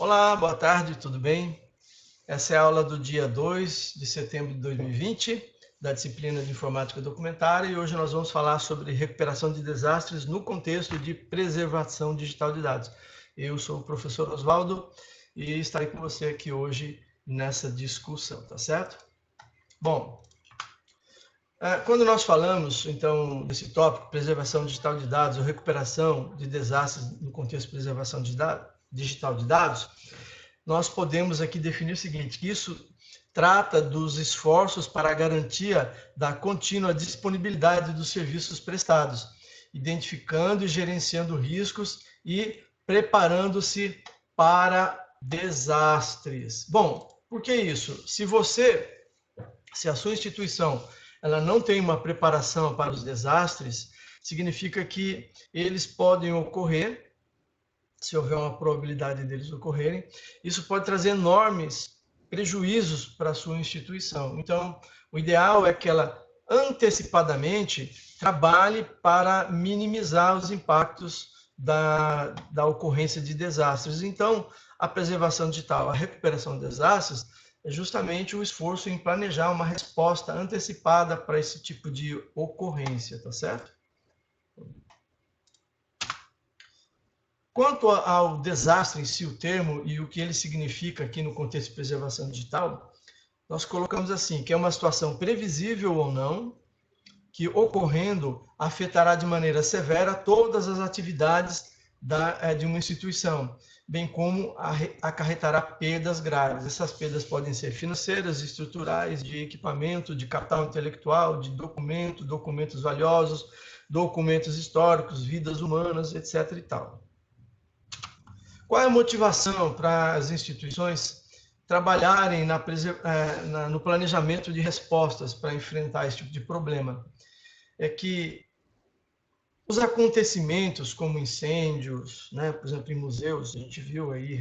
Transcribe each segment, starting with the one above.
Olá, boa tarde, tudo bem? Essa é a aula do dia 2 de setembro de 2020, da disciplina de Informática Documentária, e hoje nós vamos falar sobre recuperação de desastres no contexto de preservação digital de dados. Eu sou o professor Oswaldo e estarei com você aqui hoje nessa discussão, tá certo? Bom, quando nós falamos, então, desse tópico, preservação digital de dados ou recuperação de desastres no contexto de preservação digital de dados, nós podemos aqui definir o seguinte, que isso trata dos esforços para a garantia da contínua disponibilidade dos serviços prestados, identificando e gerenciando riscos e preparando-se para desastres. Bom, por que isso? Se a sua instituição ela não tem uma preparação para os desastres, significa que eles podem ocorrer, se houver uma probabilidade deles ocorrerem, isso pode trazer enormes prejuízos para a sua instituição. Então, o ideal é que ela antecipadamente trabalhe para minimizar os impactos da ocorrência de desastres. Então, a preservação digital, a recuperação de desastres, é justamente o esforço em planejar uma resposta antecipada para esse tipo de ocorrência, tá certo? Quanto ao desastre em si, o termo, e o que ele significa aqui no contexto de preservação digital, nós colocamos assim, que é uma situação previsível ou não, que ocorrendo afetará de maneira severa todas as atividades de uma instituição, bem como acarretará perdas graves. Essas perdas podem ser financeiras, estruturais, de equipamento, de capital intelectual, de documentos valiosos, documentos históricos, vidas humanas, etc. e tal. Qual é a motivação para as instituições trabalharem no planejamento de respostas para enfrentar esse tipo de problema? É que os acontecimentos como incêndios, né, por exemplo, em museus, a gente viu aí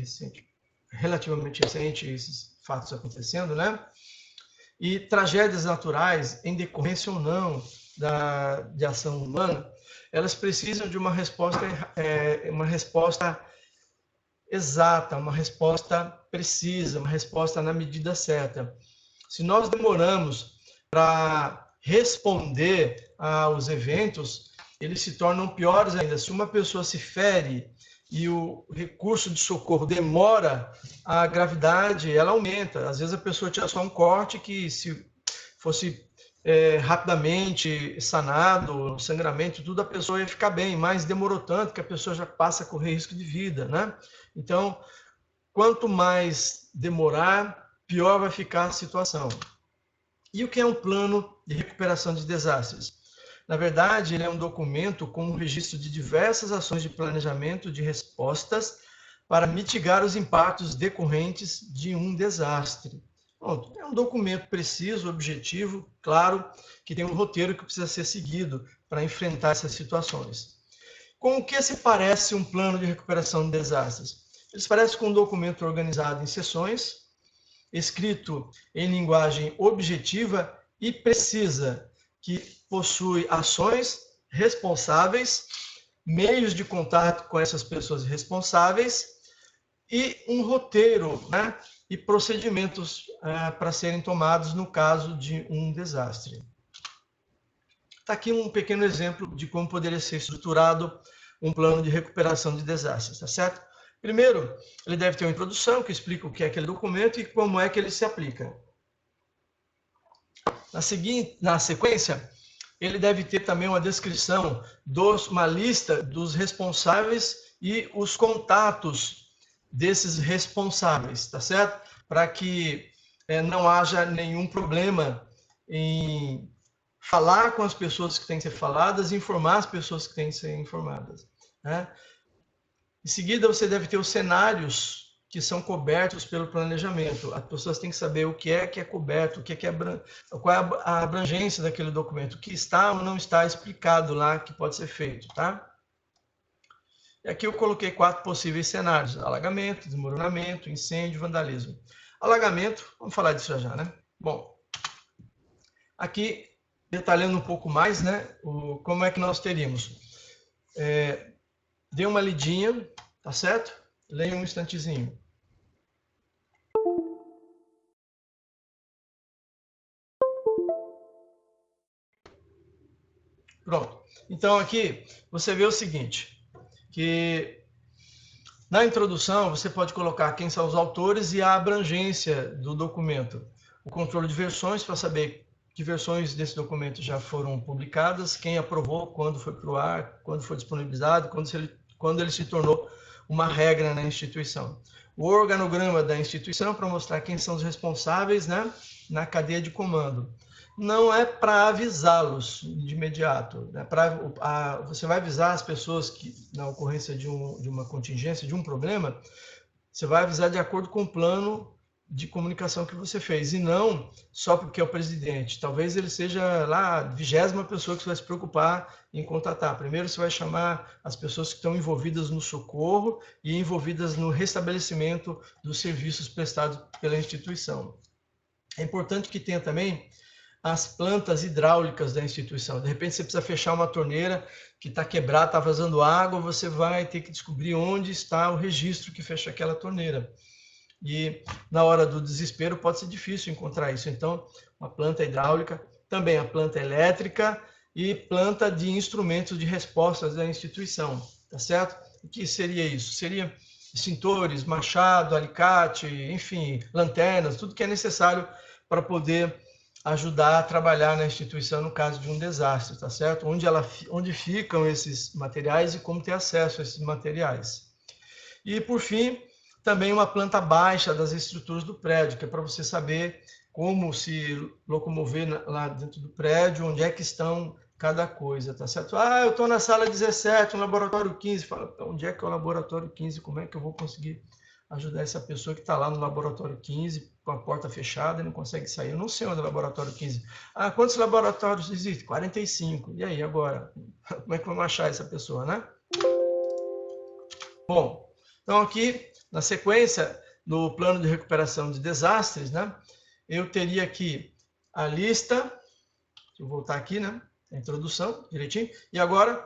relativamente recente esses fatos acontecendo, né? E tragédias naturais, em decorrência ou não de ação humana, elas precisam de uma resposta exata, uma resposta precisa, uma resposta na medida certa. Se nós demoramos para responder aos eventos, eles se tornam piores ainda. Se uma pessoa se fere e o recurso de socorro demora, a gravidade ela aumenta. Às vezes a pessoa tira só um corte que, se fosse rapidamente sanado, sangramento, tudo, a pessoa ia ficar bem, mas demorou tanto que a pessoa já passa a correr risco de vida, né? Então, quanto mais demorar, pior vai ficar a situação. E o que é um plano de recuperação de desastres? Na verdade, ele é um documento com um registro de diversas ações de planejamento de respostas para mitigar os impactos decorrentes de um desastre. Pronto, é um documento preciso, objetivo, claro, que tem um roteiro que precisa ser seguido para enfrentar essas situações. Com o que se parece um plano de recuperação de desastres? Ele se parece com um documento organizado em seções, escrito em linguagem objetiva e precisa, que possui ações responsáveis, meios de contato com essas pessoas responsáveis e um roteiro, né, e procedimentos para serem tomados no caso de um desastre. Está aqui um pequeno exemplo de como poderia ser estruturado um plano de recuperação de desastres, tá certo? Primeiro, ele deve ter uma introdução que explica o que é aquele documento e como é que ele se aplica. Na sequência, ele deve ter também uma descrição, uma lista dos responsáveis e os contatos desses responsáveis, tá certo? Para que não haja nenhum problema em falar com as pessoas que têm que ser faladas e informar as pessoas que têm que ser informadas, né? Em seguida, você deve ter os cenários que são cobertos pelo planejamento. As pessoas têm que saber o que é coberto, qual é a abrangência daquele documento, o que está ou não está explicado lá que pode ser feito, tá? E aqui eu coloquei 4 possíveis cenários: alagamento, desmoronamento, incêndio, vandalismo. Alagamento, vamos falar disso já, né? Bom, aqui, detalhando um pouco mais, né, como é que nós teríamos. Dê uma lidinha, tá certo? Leia um instantezinho. Pronto. Então, aqui, você vê o seguinte, que na introdução, você pode colocar quem são os autores e a abrangência do documento. O controle de versões, para saber que versões desse documento já foram publicadas, quem aprovou, quando foi para o ar, quando foi disponibilizado, quando ele se tornou uma regra na instituição. O organograma da instituição, para mostrar quem são os responsáveis, né, na cadeia de comando. Não é para avisá-los de imediato. Né? Você vai avisar as pessoas que, na ocorrência de uma contingência, de um problema, você vai avisar de acordo com o plano de comunicação que você fez, e não só porque é o presidente. Talvez ele seja lá a 20ª pessoa que você vai se preocupar em contatar. Primeiro você vai chamar as pessoas que estão envolvidas no socorro e envolvidas no restabelecimento dos serviços prestados pela instituição. É importante que tenha também as plantas hidráulicas da instituição. De repente você precisa fechar uma torneira que está quebrada, está vazando água, você vai ter que descobrir onde está o registro que fecha aquela torneira. E na hora do desespero pode ser difícil encontrar isso. Então, uma planta hidráulica, também a planta elétrica e planta de instrumentos de respostas da instituição, tá certo? O que seria isso? Seria extintores, machado, alicate, enfim, lanternas, tudo que é necessário para poder ajudar a trabalhar na instituição no caso de um desastre, tá certo? Onde ficam esses materiais e como ter acesso a esses materiais. E, por fim, também uma planta baixa das estruturas do prédio, que é para você saber como se locomover lá dentro do prédio, onde é que estão cada coisa, tá certo? Ah, eu estou na sala 17, no laboratório 15. Fala, onde é que é o laboratório 15? Como é que eu vou conseguir ajudar essa pessoa que está lá no laboratório 15, com a porta fechada e não consegue sair? Eu não sei onde é o laboratório 15. Ah, quantos laboratórios existem? 45. E aí, agora? Como é que vamos achar essa pessoa, né? Bom, então aqui, na sequência, no plano de recuperação de desastres, né? Eu teria aqui a lista, deixa eu voltar aqui, né? A introdução, direitinho. E agora,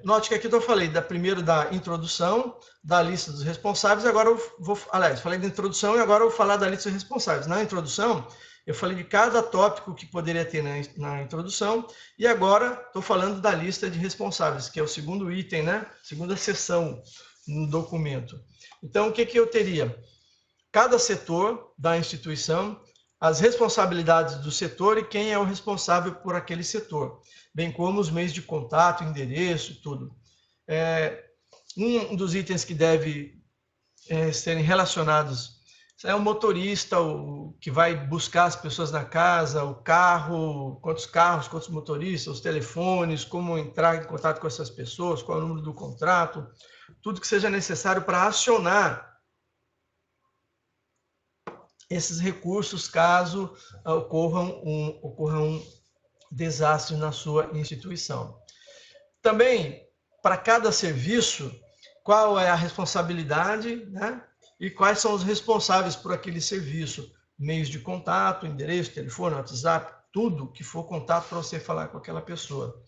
note que aqui eu falei primeiro da introdução, da lista dos responsáveis, agora eu vou, aliás, falei da introdução e agora eu vou falar da lista dos responsáveis. Na introdução, eu falei de cada tópico que poderia ter na introdução, e agora estou falando da lista de responsáveis, que é o segundo item, né? Segunda seção no documento. Então, o que eu teria? Cada setor da instituição, as responsabilidades do setor e quem é o responsável por aquele setor, bem como os meios de contato, endereço, tudo. Um dos itens que deve serem relacionados é o motorista, o que vai buscar as pessoas na casa, o carro, quantos motoristas, os telefones, como entrar em contato com essas pessoas, qual é o número do contrato, tudo que seja necessário para acionar esses recursos caso ocorra um desastre na sua instituição. Também, para cada serviço, qual é a responsabilidade, né? E quais são os responsáveis por aquele serviço, meios de contato, endereço, telefone, WhatsApp, tudo que for contato para você falar com aquela pessoa.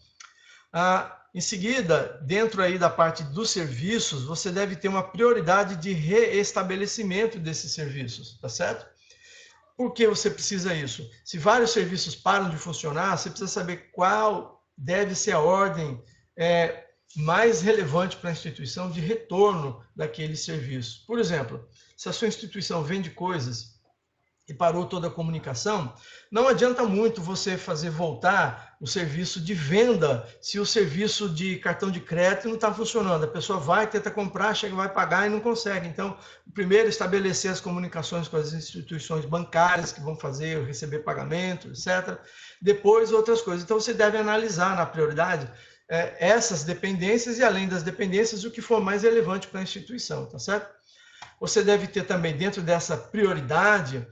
Em seguida, dentro aí da parte dos serviços, você deve ter uma prioridade de reestabelecimento desses serviços, tá certo? Por que você precisa isso? Se vários serviços param de funcionar, você precisa saber qual deve ser a ordem mais relevante para a instituição de retorno daquele serviço. Por exemplo, se a sua instituição vende coisas e parou toda a comunicação, não adianta muito você fazer voltar o serviço de venda se o serviço de cartão de crédito não está funcionando. A pessoa vai, tenta comprar, chega, vai pagar e não consegue. Então, primeiro, estabelecer as comunicações com as instituições bancárias que vão fazer, receber pagamento, etc. Depois, outras coisas. Então, você deve analisar na prioridade essas dependências e, além das dependências, o que for mais relevante para a instituição, tá certo? Você deve ter também, dentro dessa prioridade,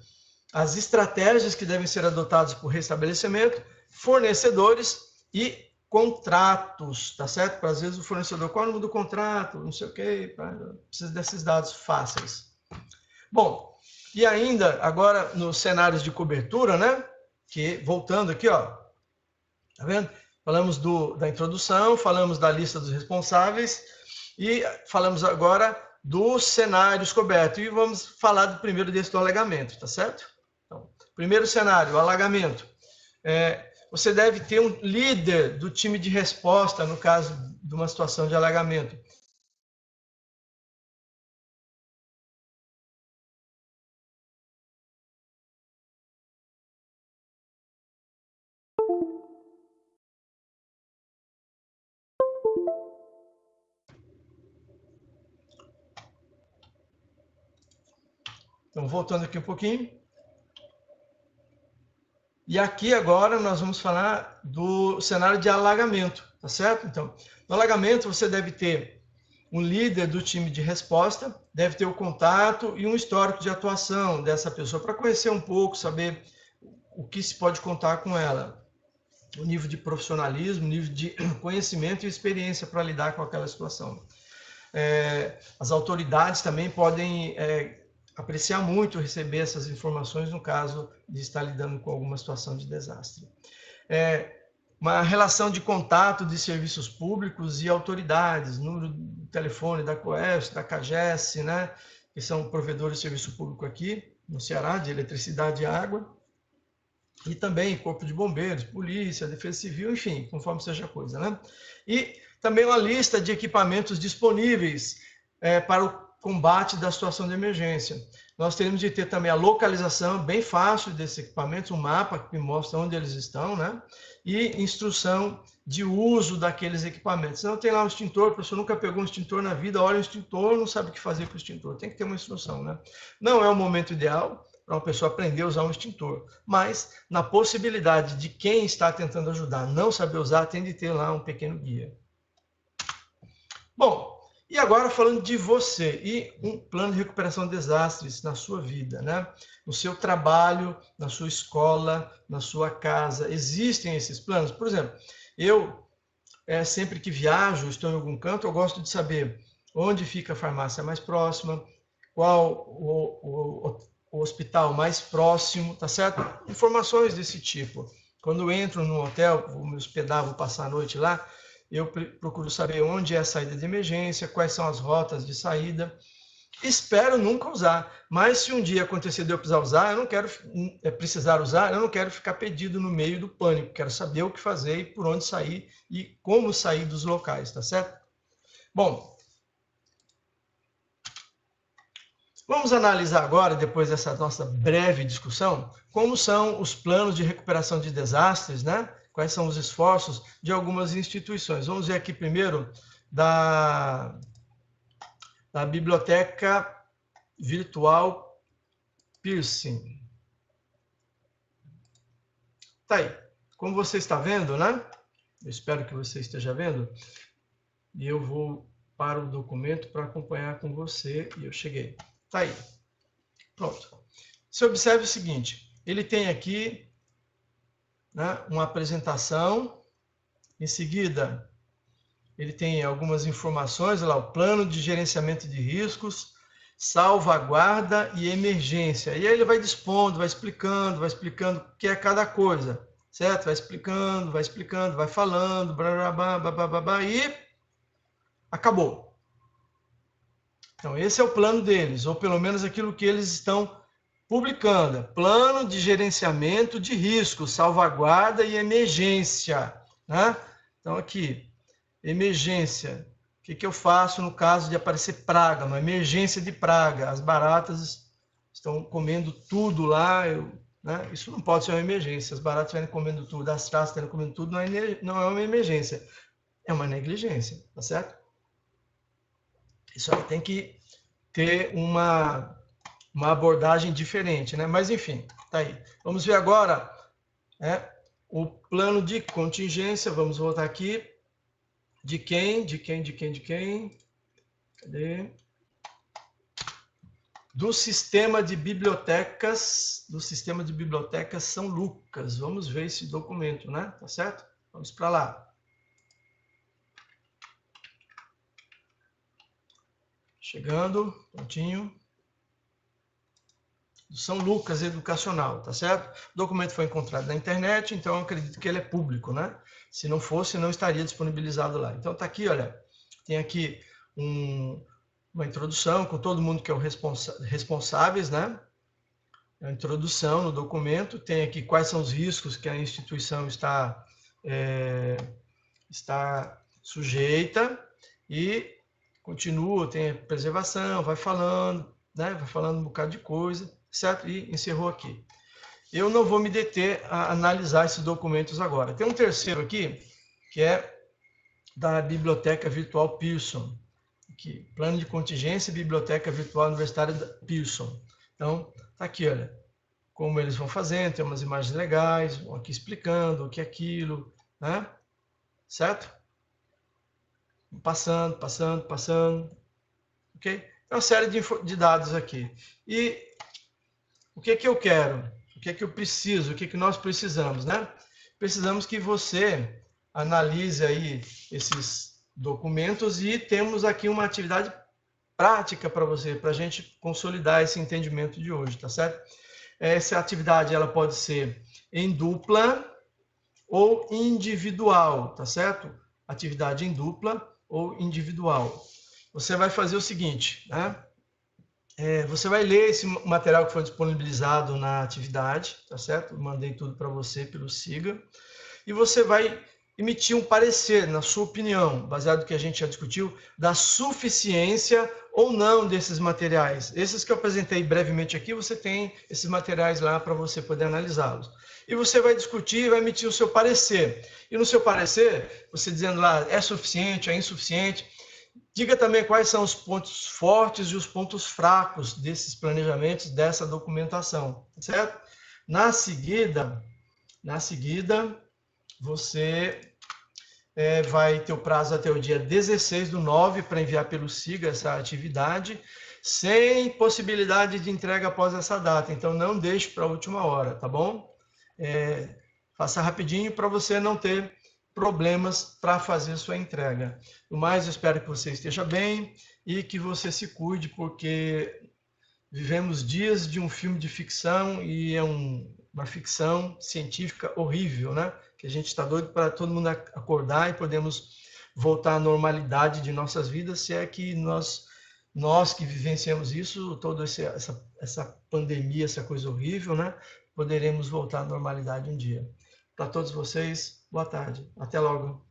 as estratégias que devem ser adotadas por restabelecimento, fornecedores e contratos, tá certo? Para às vezes o fornecedor, qual é o número do contrato, não sei o quê, precisa desses dados fáceis. Bom, e ainda agora nos cenários de cobertura, né? Que voltando aqui, ó, tá vendo? Falamos da introdução, falamos da lista dos responsáveis e falamos agora dos cenários cobertos. E vamos falar primeiro desse do alagamento, tá certo? Então, primeiro cenário, alagamento. você deve ter um líder do time de resposta no caso de uma situação de alagamento. Então, voltando aqui um pouquinho. E aqui agora nós vamos falar do cenário de alagamento, tá certo? Então, no alagamento você deve ter um líder do time de resposta, deve ter o contato e um histórico de atuação dessa pessoa para conhecer um pouco, saber o que se pode contar com ela, o nível de profissionalismo, o nível de conhecimento e experiência para lidar com aquela situação. As autoridades também podem apreciar muito receber essas informações no caso de estar lidando com alguma situação de desastre. Uma relação de contato de serviços públicos e autoridades, número de telefone da Coesp, da CAGES, né, que são provedores de serviço público aqui no Ceará, de eletricidade e água, e também Corpo de Bombeiros, Polícia, Defesa Civil, enfim, conforme seja a coisa, né? E também uma lista de equipamentos disponíveis para o combate da situação de emergência. Nós teremos de ter também a localização bem fácil desses equipamentos, um mapa que mostra onde eles estão, né? E instrução de uso daqueles equipamentos. Não tem lá um extintor, a pessoa nunca pegou um extintor na vida, olha o extintor, não sabe o que fazer com o extintor. Tem que ter uma instrução, né? Não é o momento ideal para uma pessoa aprender a usar um extintor, mas na possibilidade de quem está tentando ajudar não saber usar, tem de ter lá um pequeno guia. Bom, e agora falando de você e um plano de recuperação de desastres na sua vida, né? No seu trabalho, na sua escola, na sua casa, existem esses planos? Por exemplo, eu sempre que viajo, estou em algum canto, eu gosto de saber onde fica a farmácia mais próxima, qual o hospital mais próximo, tá certo? Informações desse tipo. Quando eu entro num hotel, vou me hospedar, vou passar a noite lá, eu procuro saber onde é a saída de emergência, quais são as rotas de saída. Espero nunca usar, mas se um dia acontecer de eu precisar usar, eu não quero ficar perdido no meio do pânico, quero saber o que fazer e por onde sair e como sair dos locais, tá certo? Bom, vamos analisar agora, depois dessa nossa breve discussão, como são os planos de recuperação de desastres, né? Quais são os esforços de algumas instituições. Vamos ver aqui primeiro da Biblioteca Virtual Pearson. Tá aí. Como você está vendo, né? Eu espero que você esteja vendo. E eu vou para o documento para acompanhar com você. E eu cheguei. Tá aí. Pronto. Você observe o seguinte. Ele tem aqui, né, uma apresentação. Em seguida, ele tem algumas informações, olha lá, o plano de gerenciamento de riscos, salvaguarda e emergência. E aí ele vai dispondo, vai explicando o que é cada coisa, certo? Vai explicando, vai falando, blá, blá, blá, blá, blá, blá, e acabou. Então, esse é o plano deles, ou pelo menos aquilo que eles estão publicando. Plano de gerenciamento de riscos, salvaguarda e emergência, né? Então, aqui, emergência. O que eu faço no caso de aparecer praga, uma emergência de praga? As baratas estão comendo tudo lá, né? Isso não pode ser uma emergência. As baratas estiverem comendo tudo, as traças estiverem comendo tudo, não é uma emergência. É uma negligência, tá certo? Isso aí tem que ter uma abordagem diferente, né? Mas, enfim, tá aí. Vamos ver agora o plano de contingência. Vamos voltar aqui. De quem? Cadê? Do sistema de bibliotecas, São Lucas. Vamos ver esse documento, né? Tá certo? Vamos para lá. Chegando, prontinho. São Lucas Educacional, tá certo? O documento foi encontrado na internet, então eu acredito que ele é público, né? Se não fosse, não estaria disponibilizado lá. Então tá aqui, olha, tem aqui uma introdução com todo mundo que é o responsáveis, né? a introdução no documento, tem aqui quais são os riscos que a instituição está sujeita, e continua, tem a preservação, vai falando, né? Vai falando um bocado de coisa, certo? E encerrou aqui. Eu não vou me deter a analisar esses documentos agora. Tem um terceiro aqui, que é da Biblioteca Virtual Pearson. Aqui, Plano de Contingência e Biblioteca Virtual Universitária da Pearson. Então, tá aqui, olha, como eles vão fazendo, tem umas imagens legais, vão aqui explicando o que é aquilo, né? Certo? Passando, ok? É uma série de dados aqui. E o que eu quero? O que eu preciso? O que nós precisamos, né? Precisamos que você analise aí esses documentos e temos aqui uma atividade prática para você, para a gente consolidar esse entendimento de hoje, tá certo? Essa atividade ela pode ser em dupla ou individual, tá certo? Atividade em dupla ou individual. Você vai fazer o seguinte, né? Você vai ler esse material que foi disponibilizado na atividade, tá certo? Mandei tudo para você pelo Siga. E você vai emitir um parecer, na sua opinião, baseado no que a gente já discutiu, da suficiência ou não desses materiais. Esses que eu apresentei brevemente aqui, você tem esses materiais lá para você poder analisá-los. E você vai discutir e vai emitir o seu parecer. E no seu parecer, você dizendo lá, é suficiente, é insuficiente, diga também quais são os pontos fortes e os pontos fracos desses planejamentos, dessa documentação, certo? Na seguida, você vai ter o prazo até o dia 16/9 para enviar pelo Siga essa atividade, sem possibilidade de entrega após essa data. Então, não deixe para a última hora, tá bom? Faça rapidinho para você não ter problemas para fazer sua entrega. No mais, eu espero que você esteja bem e que você se cuide, porque vivemos dias de um filme de ficção e é uma ficção científica horrível, né? Que a gente está doido para todo mundo acordar e podemos voltar à normalidade de nossas vidas, se é que nós que vivenciamos isso, toda essa pandemia, essa coisa horrível, né? Poderemos voltar à normalidade um dia. Para todos vocês, boa tarde. Até logo.